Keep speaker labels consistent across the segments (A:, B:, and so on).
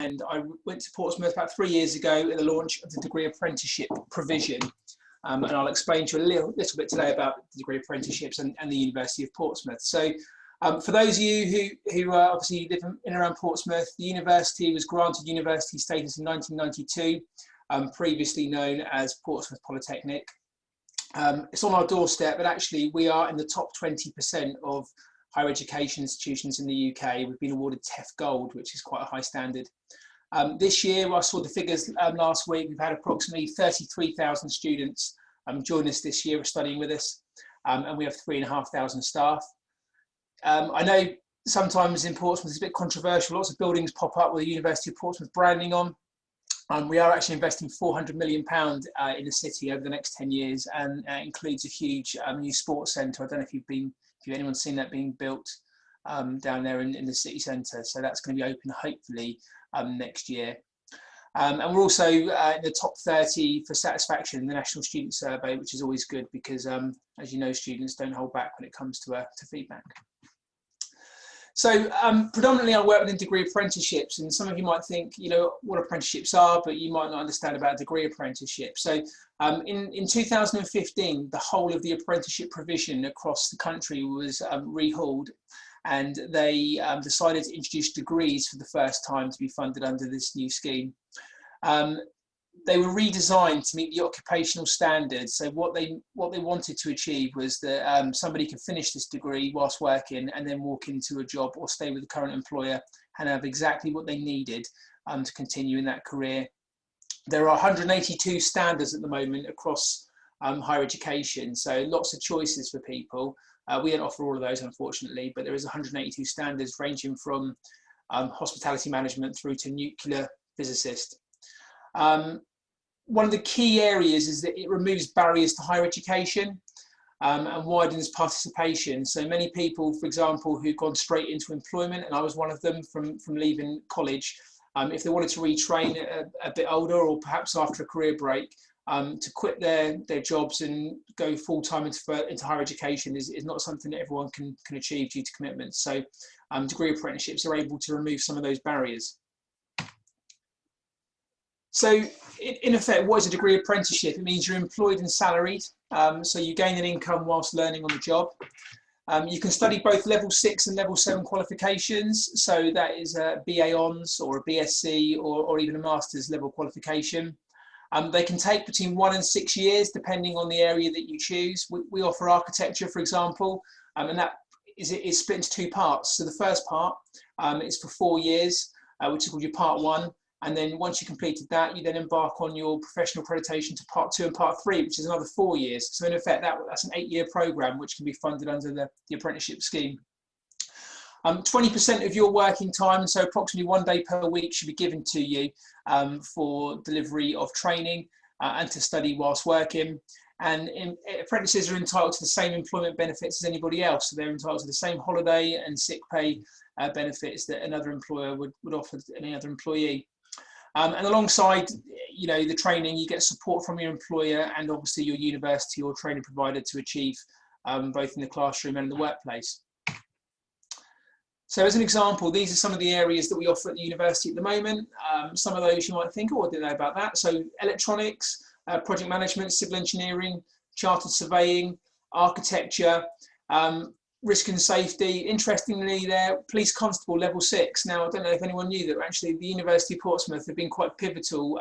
A: and I went to Portsmouth about 3 years ago at the launch of the degree apprenticeship provision. And I'll explain to you a little bit today about the degree apprenticeships and the University of Portsmouth. So for those of you who obviously live in and around Portsmouth, the university was granted university status in 1992, previously known as Portsmouth Polytechnic. It's on our doorstep, but actually we are in the top 20% of higher education institutions in the UK. We've been awarded TEF Gold, which is quite a high standard. This year, I saw the figures last week, we've had approximately 33,000 students join us this year studying with us, and we have 3,500 staff. I know sometimes in Portsmouth it's a bit controversial, lots of buildings pop up with the University of Portsmouth branding on. We are actually investing £400 million in the city over the next 10 years, and includes a huge new sports centre. I don't know if anyone's seen that being built down there in the city centre. So that's going to be open hopefully next year. And we're also in the top 30 for satisfaction in the National Student Survey, which is always good because, as you know, students don't hold back when it comes to feedback. So predominantly I work within degree apprenticeships, and some of you might think, you know, what apprenticeships are, but you might not understand about degree apprenticeship. So in 2015, the whole of the apprenticeship provision across the country was rehauled, and they decided to introduce degrees for the first time to be funded under this new scheme. They were redesigned to meet the occupational standards. So what they wanted to achieve was that somebody could finish this degree whilst working and then walk into a job or stay with the current employer and have exactly what they needed to continue in that career. There are 182 standards at the moment across higher education, so lots of choices for people. We don't offer all of those, unfortunately, but there is 182 standards ranging from hospitality management through to nuclear physicist. One of the key areas is that it removes barriers to higher education and widens participation. So many people, for example, who've gone straight into employment, and I was one of them from leaving college, if they wanted to retrain a bit older or perhaps after a career break, to quit their jobs and go full-time into higher education is not something that everyone can achieve due to commitments. So degree apprenticeships are able to remove some of those barriers. So in effect, what is a degree apprenticeship? It means you're employed and salaried, so you gain an income whilst learning on the job. You can study both level 6 and level 7 qualifications, so that is a BA Hons or a BSc or even a master's level qualification. They can take between 1 and 6 years depending on the area that you choose. We offer architecture, for example, and that is split into 2 parts. So the first part is for 4 years, which is called your part 1. And then once you completed that, you then embark on your professional accreditation to part 2 and part 3, which is another 4 years. So in effect, that's an 8-year program, which can be funded under the apprenticeship scheme. 20% of your working time, so approximately 1 day per week, should be given to you for delivery of training and to study whilst working. And apprentices are entitled to the same employment benefits as anybody else. So they're entitled to the same holiday and sick pay benefits that another employer would offer to any other employee. And alongside, you know, the training, you get support from your employer and obviously your university or training provider to achieve both in the classroom and in the workplace. So as an example, these are some of the areas that we offer at the university at the moment. Some of those you might think, oh, I didn't know about that. So electronics, project management, civil engineering, chartered surveying, architecture, risk and safety. Interestingly, there, police constable level 6. Now, I don't know if anyone knew that actually the University of Portsmouth have been quite pivotal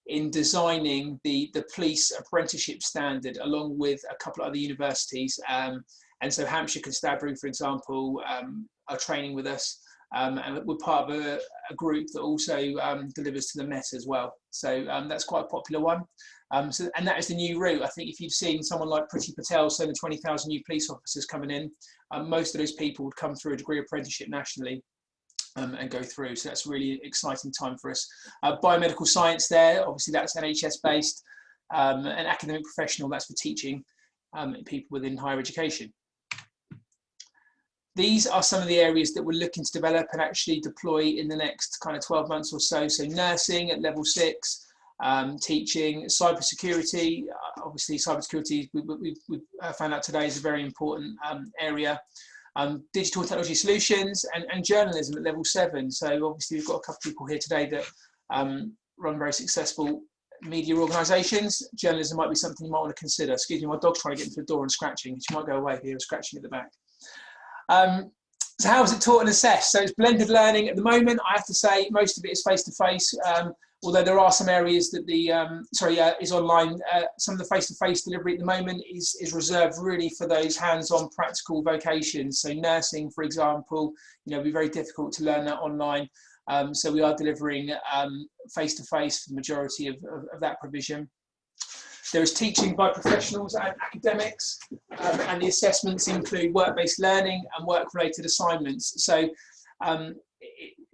A: in designing the police apprenticeship standard, along with a couple of other universities. And so Hampshire Constabulary, for example, are training with us. And we're part of a group that also delivers to the Met as well. So that's quite a popular one. And that is the new route. I think if you've seen someone like Priti Patel saying the 20,000 new police officers coming in, most of those people would come through a degree apprenticeship nationally and go through. So that's a really exciting time for us. Biomedical science there, obviously that's NHS based. An academic professional, that's for teaching people within higher education. These are some of the areas that we're looking to develop and actually deploy in the next kind of 12 months or so. So nursing at level 6, teaching, cybersecurity. Obviously, cybersecurity we've found out today is a very important area. digital technology solutions, and journalism at level 7. So obviously we've got a couple of people here today that run very successful media organisations. Journalism might be something you might want to consider. Excuse me, my dog's trying to get into the door and scratching. She might go away here, scratching at the back. So how is it taught and assessed? So it's blended learning at the moment. I have to say most of it is face-to-face, although there are some areas that is online. Some of the face-to-face delivery at the moment is reserved really for those hands-on practical vocations. So nursing, for example, it'd be very difficult to learn that online. So we are delivering face-to-face for the majority of that provision. There is teaching by professionals and academics, and the assessments include work-based learning and work-related assignments. So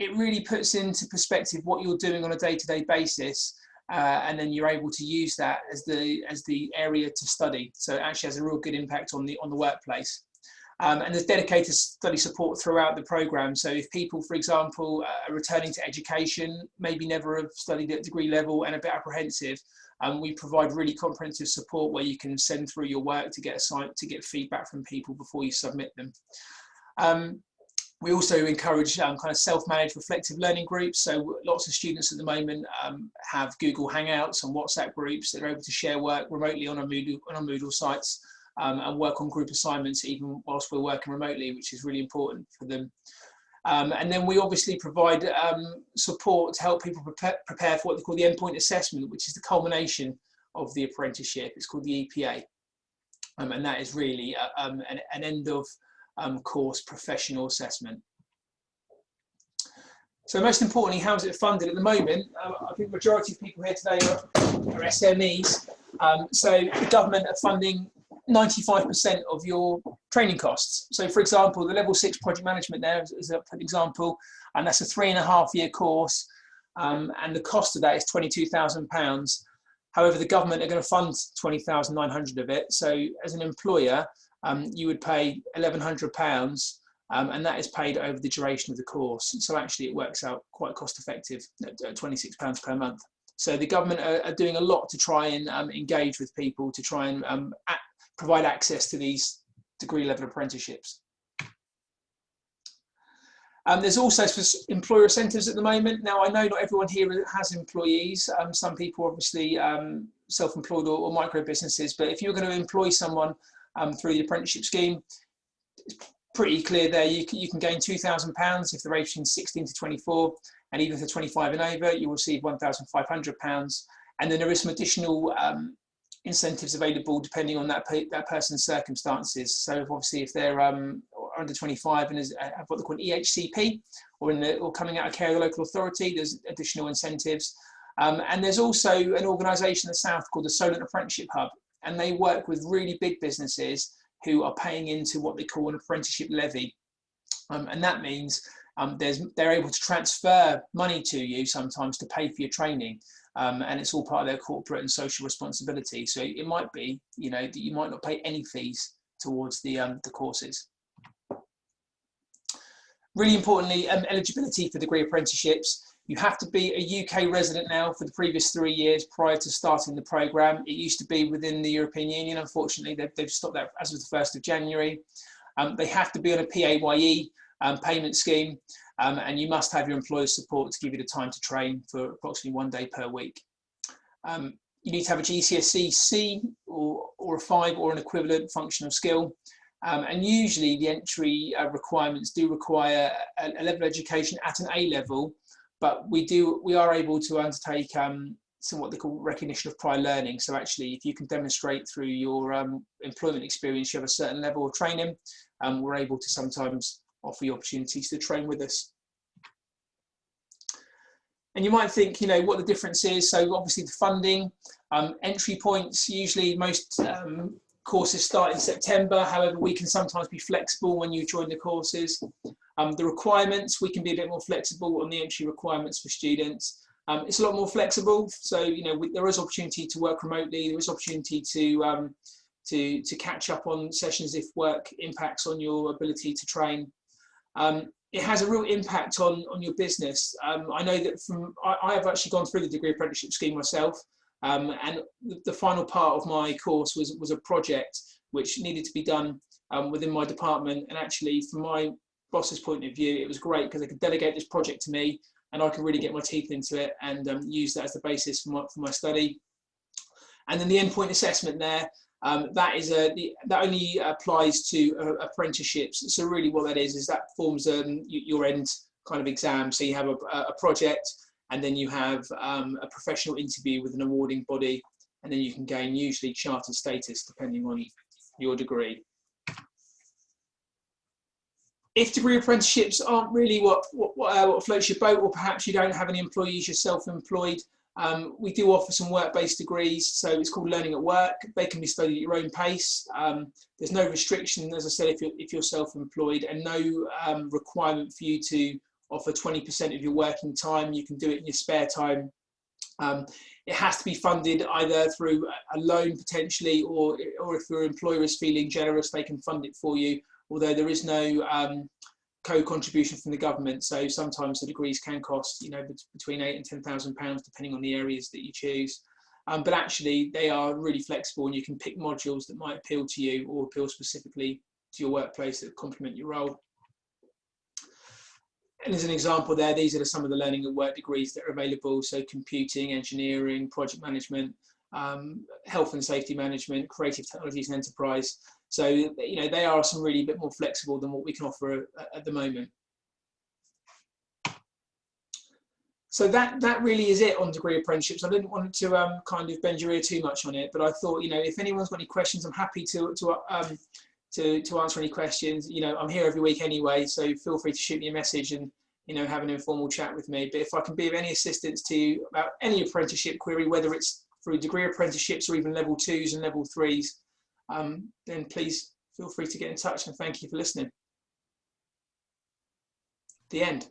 A: it really puts into perspective what you're doing on a day-to-day basis, and then you're able to use that as the area to study. So it actually has a real good impact on the workplace. And there's dedicated study support throughout the programme. So if people, for example, are returning to education, maybe never have studied at degree level and a bit apprehensive, we provide really comprehensive support where you can send through your work to get feedback from people before you submit them. We also encourage kind of self-managed reflective learning groups. So lots of students at the moment have Google Hangouts and WhatsApp groups that are able to share work remotely on our Moodle sites. And work on group assignments even whilst we're working remotely, which is really important for them. And then we obviously provide support to help people prepare for what they call the endpoint assessment, which is the culmination of the apprenticeship. It's called the EPA. And that is really an end of course professional assessment. So most importantly, how is it funded at the moment? I think the majority of people here today are SMEs. So the government are funding 95% of your training costs. So for example, the level 6 project management there is an example, and that's a 3.5-year course, and the cost of that is £22,000. However, the government are going to fund 20,900 of it. So as an employer, you would pay £1,100, and that is paid over the duration of the course. So actually it works out quite cost effective at £26 per month. So the government are doing a lot to try and engage with people to try and provide access to these degree level apprenticeships. There's also employer incentives at the moment. Now I know not everyone here has employees. Some people are obviously self-employed or micro businesses, but if you're going to employ someone through the apprenticeship scheme, it's pretty clear there you can gain £2,000 if they're aged between 16 to 24, and even for 25 and over, you will receive £1,500. And then there is some additional incentives available depending on that person's circumstances. So obviously if they're under 25 and have what they call an EHCP, or coming out of care of the local authority, there's additional incentives. And there's also an organisation in the south called the Solent Apprenticeship Hub, and they work with really big businesses who are paying into what they call an apprenticeship levy. And that means they're able to transfer money to you sometimes to pay for your training. And it's all part of their corporate and social responsibility. So it might be, that you might not pay any fees towards the courses. Really importantly, eligibility for degree apprenticeships. You have to be a UK resident now for the previous 3 years prior to starting the programme. It used to be within the European Union. Unfortunately, they've stopped that as of the 1st of January. They have to be on a PAYE payment scheme, and you must have your employer's support to give you the time to train for approximately 1 day per week. You need to have a GCSE C or a 5 or an equivalent functional skill. And usually the entry requirements do require a level of education at an A level, but we are able to undertake some what they call recognition of prior learning. So actually, if you can demonstrate through your employment experience you have a certain level of training, we're able to sometimes offer you opportunities to train with us. And you might think, what the difference is. So obviously the funding, entry points, usually most courses start in September. However, we can sometimes be flexible when you join the courses. The requirements, we can be a bit more flexible on the entry requirements for students. It's a lot more flexible. So, there is opportunity to work remotely. There is opportunity to catch up on sessions if work impacts on your ability to train. It has a real impact on your business. I know that I have actually gone through the degree apprenticeship scheme myself, and the final part of my course was a project which needed to be done within my department. And actually, from my boss's point of view, it was great because they could delegate this project to me, and I could really get my teeth into it and use that as the basis for my study. And then the endpoint assessment there, that only applies to apprenticeships. So really what that is that forms your end kind of exam. So you have a project, and then you have a professional interview with an awarding body, and then you can gain usually chartered status depending on your degree. If degree apprenticeships aren't really what floats your boat, or perhaps you don't have any employees, you're self-employed, we do offer some work-based degrees. So it's called Learning at Work. They can be studied at your own pace. There's no restriction, as I said, if you're self-employed, and no requirement for you to offer 20% of your working time. You can do it in your spare time. It has to be funded either through a loan potentially, or if your employer is feeling generous, they can fund it for you. Although there is no co-contribution from the government, so sometimes the degrees can cost, between £8,000 and £10,000 depending on the areas that you choose. But actually, they are really flexible, and you can pick modules that might appeal to you or appeal specifically to your workplace that complement your role. And as an example there, these are some of the Learning at Work degrees that are available. So computing, engineering, project management, health and safety management, creative technologies and enterprise. So, they are some really a bit more flexible than what we can offer at the moment. So that really is it on degree apprenticeships. I didn't want to kind of bend your ear too much on it, but I thought, if anyone's got any questions, I'm happy to answer any questions. I'm here every week anyway, so feel free to shoot me a message and have an informal chat with me. But if I can be of any assistance to you about any apprenticeship query, whether it's through degree apprenticeships or even level 2s and level 3s, then please feel free to get in touch, and thank you for listening. The end.